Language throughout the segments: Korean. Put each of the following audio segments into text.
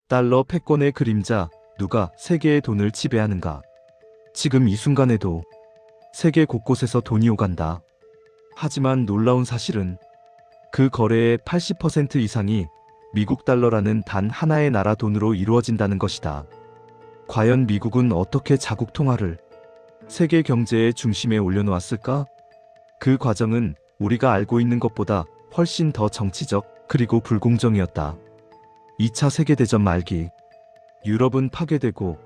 달러 패권의 그림자, 누가 세계의 돈을 지배하는가? 지금 이 순간에도 세계 곳곳에서 돈이 오간다. 하지만 놀라운 사실은 그 거래의 80% 이상이 미국 달러라는 단 하나의 나라 돈으로 이루어진다는 것이다. 과연 미국은 어떻게 자국 통화를 세계 경제의 중심에 올려놓았을까? 그 과정은 우리가 알고 있는 것보다 훨씬 더 정치적 그리고 불공정이었다. 2차 세계대전 말기, 유럽은 파괴되고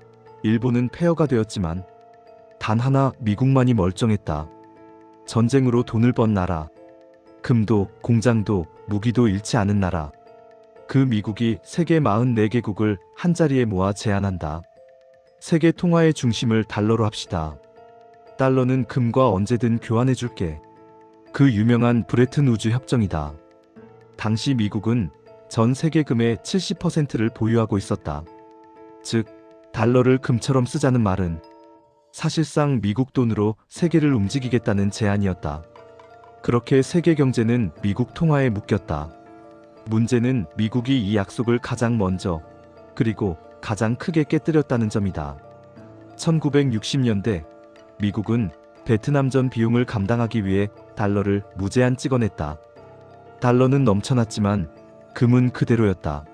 일본은 폐허가 되었지만 단 하나 미국만이 멀쩡했다. 전쟁으로 돈을 번 나라, 금도 공장도 무기도 잃지 않은 나라. 그 미국이 세계 44개국을 한자리에 모아 제안한다. 세계 통화의 중심을 달러로 합시다. 달러는 금과 언제든 교환해줄게. 그 유명한 브레튼 우즈 협정이다. 당시 미국은 전 세계 금의 70%를 보유하고 있었다. 즉, 달러를 금처럼 쓰자는 말은 사실상 미국 돈으로 세계를 움직이겠다는 제안이었다. 그렇게 세계 경제는 미국 통화에 묶였다. 문제는 미국이 이 약속을 가장 먼저 그리고 가장 크게 깨뜨렸다는 점이다. 1960년대 미국은 베트남전 비용을 감당하기 위해 달러를 무제한 찍어냈다. 달러는 넘쳐났지만 금은 그대로였다.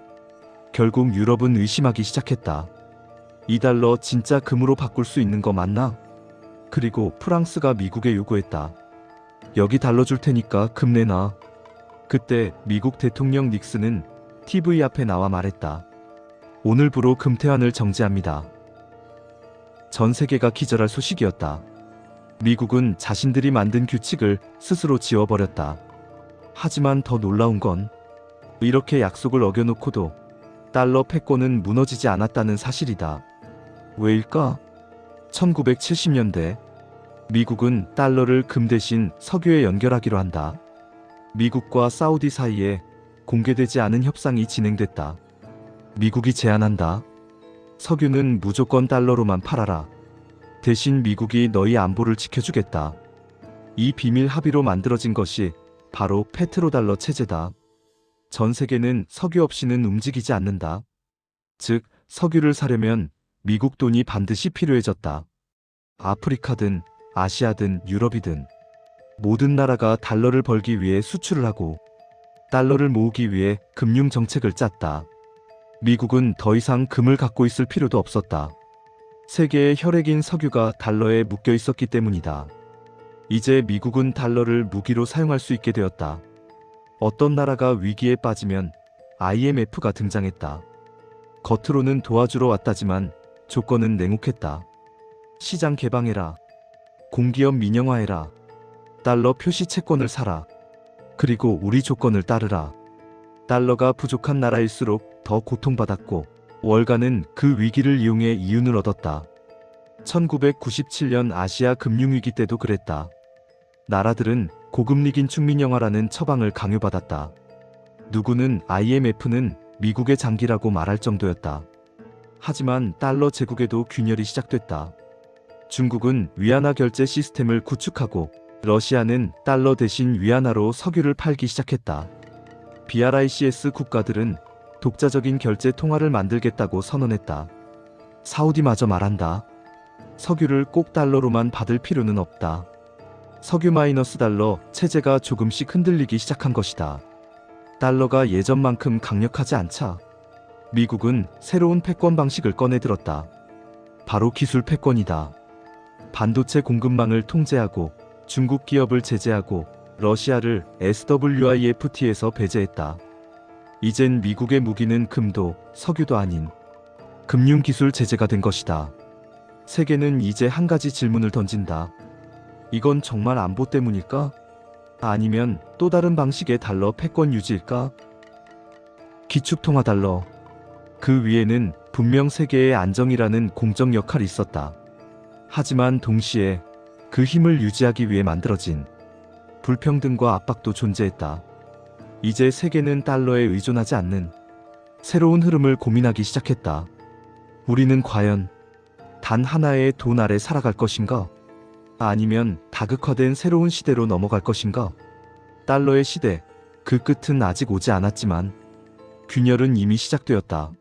결국 유럽은 의심하기 시작했다. 이 달러 진짜 금으로 바꿀 수 있는 거 맞나? 그리고 프랑스가 미국에 요구했다. 여기 달러 줄 테니까 금 내놔. 그때 미국 대통령 닉슨은 TV 앞에 나와 말했다. 오늘부로 금태환을 정지합니다. 전 세계가 기절할 소식이었다. 미국은 자신들이 만든 규칙을 스스로 지워버렸다. 하지만 더 놀라운 건 이렇게 약속을 어겨놓고도 달러 패권은 무너지지 않았다는 사실이다. 왜일까? 1970년대 미국은 달러를 금 대신 석유에 연결하기로 한다. 미국과 사우디 사이에 공개되지 않은 협상이 진행됐다. 미국이 제안한다. 석유는 무조건 달러로만 팔아라. 대신 미국이 너희 안보를 지켜주겠다. 이 비밀 합의로 만들어진 것이 바로 페트로달러 체제다. 전 세계는 석유 없이는 움직이지 않는다. 즉, 석유를 사려면 미국 돈이 반드시 필요해졌다. 아프리카든 아시아든 유럽이든 모든 나라가 달러를 벌기 위해 수출을 하고 달러를 모으기 위해 금융 정책을 짰다. 미국은 더 이상 금을 갖고 있을 필요도 없었다. 세계의 혈액인 석유가 달러에 묶여 있었기 때문이다. 이제 미국은 달러를 무기로 사용할 수 있게 되었다. 어떤 나라가 위기에 빠지면 IMF가 등장했다. 겉으로는 도와주러 왔다지만 조건은 냉혹했다. 시장 개방해라. 공기업 민영화해라. 달러 표시 채권을 사라. 그리고 우리 조건을 따르라. 달러가 부족한 나라일수록 더 고통받았고 월가는 그 위기를 이용해 이윤을 얻었다. 1997년 아시아 금융위기 때도 그랬다. 나라들은 고금리 긴축 민영화라는 처방을 강요받았다. 누구는 IMF는 미국의 장기라고 말할 정도였다. 하지만 달러 제국에도 균열이 시작됐다. 중국은 위안화 결제 시스템을 구축하고 러시아는 달러 대신 위안화로 석유를 팔기 시작했다. BRICS 국가들은 독자적인 결제 통화를 만들겠다고 선언했다. 사우디마저 말한다. 석유를 꼭 달러로만 받을 필요는 없다. 석유 마이너스 달러 체제가 조금씩 흔들리기 시작한 것이다. 달러가 예전만큼 강력하지 않자 미국은 새로운 패권 방식을 꺼내들었다. 바로 기술 패권이다. 반도체 공급망을 통제하고 중국 기업을 제재하고 러시아를 SWIFT에서 배제했다. 이젠 미국의 무기는 금도 석유도 아닌 금융기술 제재가 된 것이다. 세계는 이제 한 가지 질문을 던진다. 이건 정말 안보 때문일까? 아니면 또 다른 방식의 달러 패권 유지일까? 기축통화 달러. 그 위에는 분명 세계의 안정이라는 공적 역할이 있었다. 하지만 동시에 그 힘을 유지하기 위해 만들어진 불평등과 압박도 존재했다. 이제 세계는 달러에 의존하지 않는 새로운 흐름을 고민하기 시작했다. 우리는 과연 단 하나의 돈 아래 살아갈 것인가? 아니면 다극화된 새로운 시대로 넘어갈 것인가? 달러의 시대, 그 끝은 아직 오지 않았지만 균열은 이미 시작되었다.